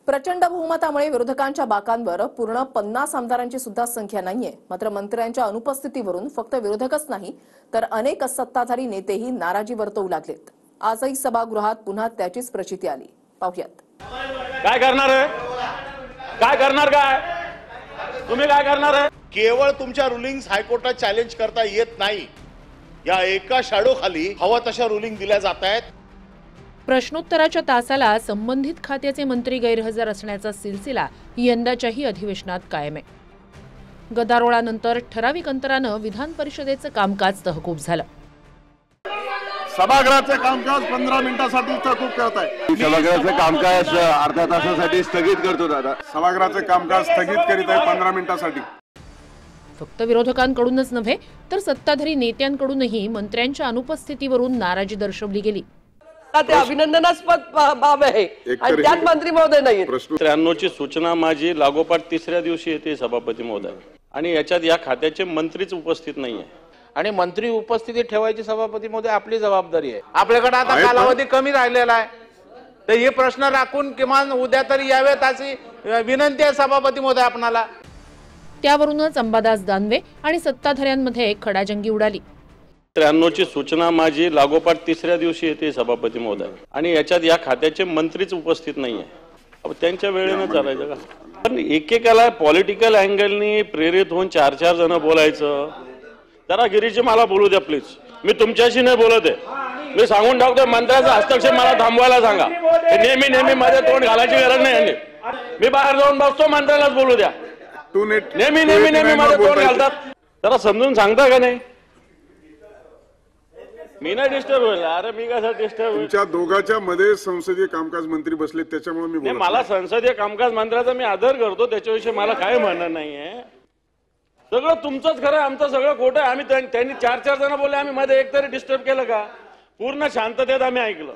प्रचंड बहुमतामुळे विरोधकांच्या बाकांवर पूर्ण 50 आमदारांची सुद्धा संख्या नाहीये। मात्र मंत्र्यांच्या अनुपस्थितीवरून फक्त विरोधकच नाही तर अनेक सत्ताधारी नेतेही नाराजी वर्तवू लागलेत। आजही सभागृहात पुन्हा त्याचीच प्रचिती आली। पाहूयात काय करणार आहे, काय करणार, काय तुम्ही काय करणार आहे? केवळ तुमच्या रुलिंग्स हायकोर्टात चॅलेंज करता येत नाही। या एका शॅडो खाली हवा तशा रुलिंग दिल्या जात आहेत। प्रश्नोत्तराच्या तासाला संबंधित खात्याचे मंत्री गैरहजर असण्याचा सिलसिला यंदाच्याही अधिवेशनात कायम आहे। गदारोळानंतर ठराविक अंतरानं विधान परिषदेचं कामकाज तहकूब झालं। सभागृहाचे कामकाज 15 मिनिटांसाठी तहकूब करत आहे। सभागृहाचे कामकाज अर्ध्या तासासाठी स्थगित करतो दादा। सभागृहाचे कामकाज स्थगित करीत आहे 15 मिनिटांसाठी। फक्त विरोधकांकडूनच नव्हे तर सत्ताधारी नेत्यांकडूनही मंत्र्यांच्या अनुपस्थितीवरून नाराजी दर्शवली गेली। ते अभिनंदनास्पद बाब आहे आणि त्यात मंत्री महोदय नाही। 93 ची सूचना माझी लागोपाठ तिसऱ्या दिवशी येते सभापती महोदय, आणि याच्यात या खात्याचे मंत्रीच उपस्थित नाहीये आणि मंत्री उपस्थिती ठेवायची सभापती महोदय आपली जबाबदारी आहे। आपल्याकडे आता कालावधी कमी राहिलेला आहे, तर हे प्रश्न राखून किमान उद्या तरी यावेत अशी विनंती आहे सभापती महोदय आपणाला। त्यावरूनच अंबादास दानवे आणि सत्ताधाऱ्यांमध्ये खडाजंगी उडाली। 93 ची सूचना माझी लागोपाठ तिसऱ्या दिवशी येते सभापती महोदय, आणि याच्यात या खात्याचे मंत्रीच उपस्थित नाहीये। अब त्यांच्या वेळेनं चालायचं का? पण एकेकाला पॉलिटिकल अँगलनी प्रेरित होऊन 4-4 जण बोलायचं। जरा गिरीजी मला बोलू द्या प्लीज, मी तुमच्याशी नाही बोलत आहे। मी सांगून टाकतो, मंत्र्याचा हस्तक्षेप मला थांबवायला सांगा। नेहमी मध्ये तोंड घालायची गरज नाही यांनी। मी बाहेर जाऊन बसतो, मंत्र्यालाच बोलू द्या। नेहमी मध्ये तोंड घालतात, जरा समजून सांगता का नाही? मी नाही डिस्टर्ब होईल। अरे मी कसं डिस्टर्ब होईल? तुमच्या दोघांच्या मध्ये संसदीय कामकाज मंत्री बसले, त्याच्यामुळे मी बोलतो। मला संसदीय कामकाज मंत्र्याचा मी आदर करतो, त्याच्याविषयी मला काय म्हणणं नाहीये। सगळं तुमचंच खरं, आमचं सगळं खोटं आहे। आम्ही त्यांनी 4-4 जण बोलले, आम्ही मध्ये एक तरी डिस्टर्ब केलं का? पूर्ण शांततेत आम्ही ऐकलं।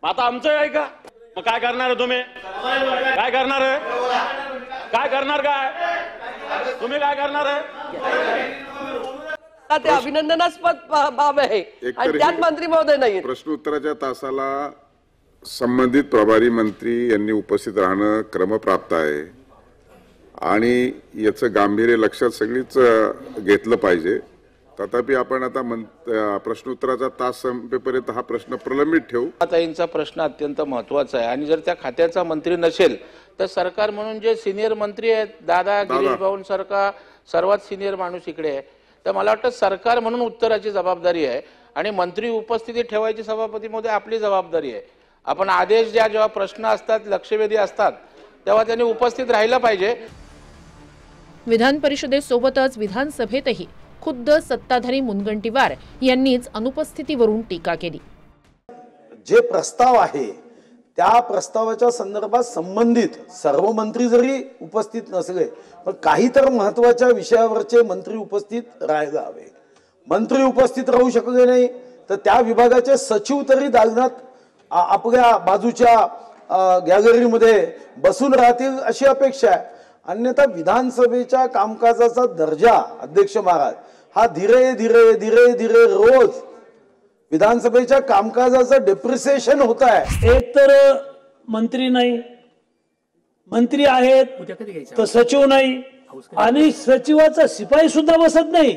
आता आमचं ऐका, मग काय करणार आहे तुम्ही? काय करणार आहे, काय करणार, काय तुम्ही काय करणार आहे? ते अभिनंदनास्पद बाब आहे आणि त्यात मंत्री महोदय नाही। प्रश्नोत्तराच्या तासाला संबंधित प्रभारी मंत्री यांनी उपस्थित राहणं क्रमप्राप्त आहे आणि याचं गांभीर्य लक्षात सगळीच घेतलं पाहिजे। तथापि आपण आता प्रश्नोत्तराचा तास संपेपर्यंत हा प्रश्न प्रलंबित ठेवू। ताईंचा प्रश्न अत्यंत महत्त्वाचा आहे आणि जर त्या खात्याचा मंत्री नसेल तर सरकार म्हणून जे सिनियर मंत्री आहेत, दादा गिरीश भाऊन सारखा सर्वात सिनियर माणूस इकडे आहे, तर मला वाटतं सरकार म्हणून उत्तराची जबाबदारी आहे आणि मंत्री उपस्थिती ठेवायची सभापती मध्ये आपली जबाबदारी आहे। आपण आदेश जेव्हा प्रश्न असतात, लक्षवेधी असतात, तेव्हा त्यांनी उपस्थित राहिलं पाहिजे। विधान परिषदेसोबतच विधानसभेतही खुद्द सत्ताधारी मुनगंटीवार यांनीच अनुपस्थितीवरून टीका केली। जे प्रस्ताव आहे त्या प्रस्तावाच्या संदर्भात संबंधित सर्व मंत्री जरी उपस्थित नसले पण काही तर महत्त्वाच्या विषयावरचे मंत्री उपस्थित राहायला हवे। मंत्री उपस्थित राहू शकले नाही तर त्या विभागाचे सचिव तरी दालनात आपल्या बाजूच्या गॅलरीमध्ये बसून राहतील अशी अपेक्षा आहे। अन्यथा विधानसभेच्या कामकाजाचा दर्जा अध्यक्ष महाराज हा धीरे धीरे रोज विधानसभेच्या कामकाजाचं डिप्रिसिएशन होत आहे। एक तर मंत्री नाही, मंत्री आहेत तर सचिव नाही आणि सचिवाचा शिपाई सुद्धा बसत नाही।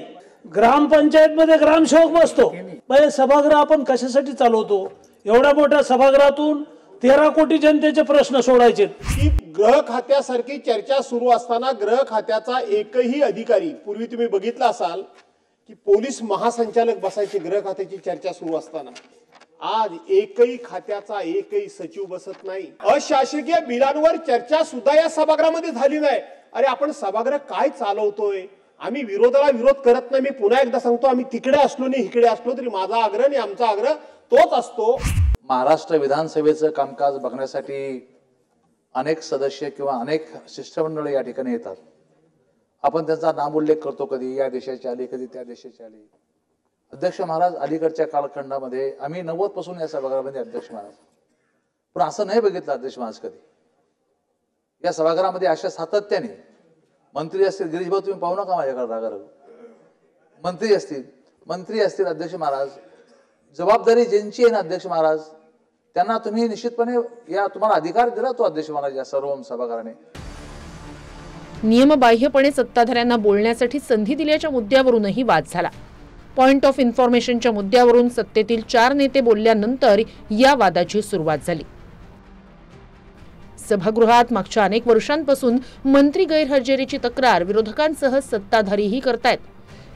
ग्रामपंचायत मध्ये ग्रामसेवक बसतो। म्हणजे सभागृह आपण कशासाठी चालवतो? एवढ्या मोठ्या सभागृहातून 13 कोटी जनतेचे प्रश्न सोडायचे। गृह खात्यासारखी चर्चा सुरू असताना गृह खात्याचा एकही अधिकारी, पूर्वी तुम्ही बघितलं असाल की पोलीस महासंचालक बसायचे गृह खात्याची चर्चा सुरू असताना, आज एकही खात्याचा एकही सचिव बसत नाही। अशासकीय बिलांवर चर्चा सुद्धा या सभागृहामध्ये झाली नाही। अरे आपण सभागृह काय चालवतोय? आम्ही विरोधाला विरोध करत नाही। मी पुन्हा एकदा सांगतो, आम्ही तिकडे असलो नाही इकडे असलो तरी माझा आग्रह आणि आमचा आग्रह तोच असतो। महाराष्ट्र विधानसभेचं कामकाज बघण्यासाठी अनेक सदस्य किंवा अनेक शिष्टमंडळ या ठिकाणी येतात। आपण त्यांचा नामोल्लेख करतो, कधी या देशाचे आले, कधी त्या देशाचे आले। अध्यक्ष महाराज अलीकडच्या कालखंडामध्ये आम्ही 90 पासून या सभागृहामध्ये अध्यक्ष महाराज, पण असं नाही बघितलं अध्यक्ष महाराज कधी या सभागृहामध्ये अशा सातत्याने मंत्री असतील, गिरीश भाऊ तुम्ही पाहू नका माझ्याकडे रागाराग, मंत्री असतील अध्यक्ष महाराज, जबाबदारी ज्यांची आहे ना अध्यक्ष महाराज त्यांना तुम्ही निश्चितपणे तुम्हाला अधिकार दिला तो अध्यक्ष म्हणायचे सर्व सभागृहाने. नियमबाह्यपणे सत्ताधाऱ्यांना बोलण्यासाठी संधी दिल्याच्या मुद्द्यावरूनही वाद झाला. पॉइंट ऑफ इन्फॉर्मेशनच्या मुद्द्यावरून सत्तेतील 4 नेते बोलल्यानंतर या वादाची सुरुवात झाली. सभागृहात मागच्या अनेक वर्षांपासून मंत्री गैरहजेरीची तक्रार विरोधकांसह सत्ताधारीही करतायत.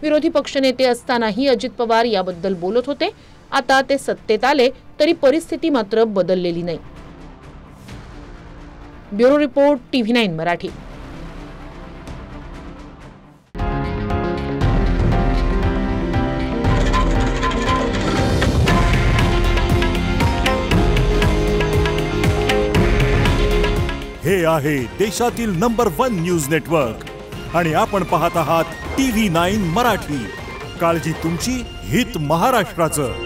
विरोधी पक्षनेते असतानाही अजित पवार याबद्दल बोलत होते. आता ते सत्तेत आले तरी परिस्थिती मात्र बदललेली नाही. Bureau report TV9 Marathi. हे आहे देशातील नंबर 1 न्यूज नेटवर्क आणि आपण पाहत आहात TV9 मराठी. काळजी तुमची, हित महाराष्ट्राचं.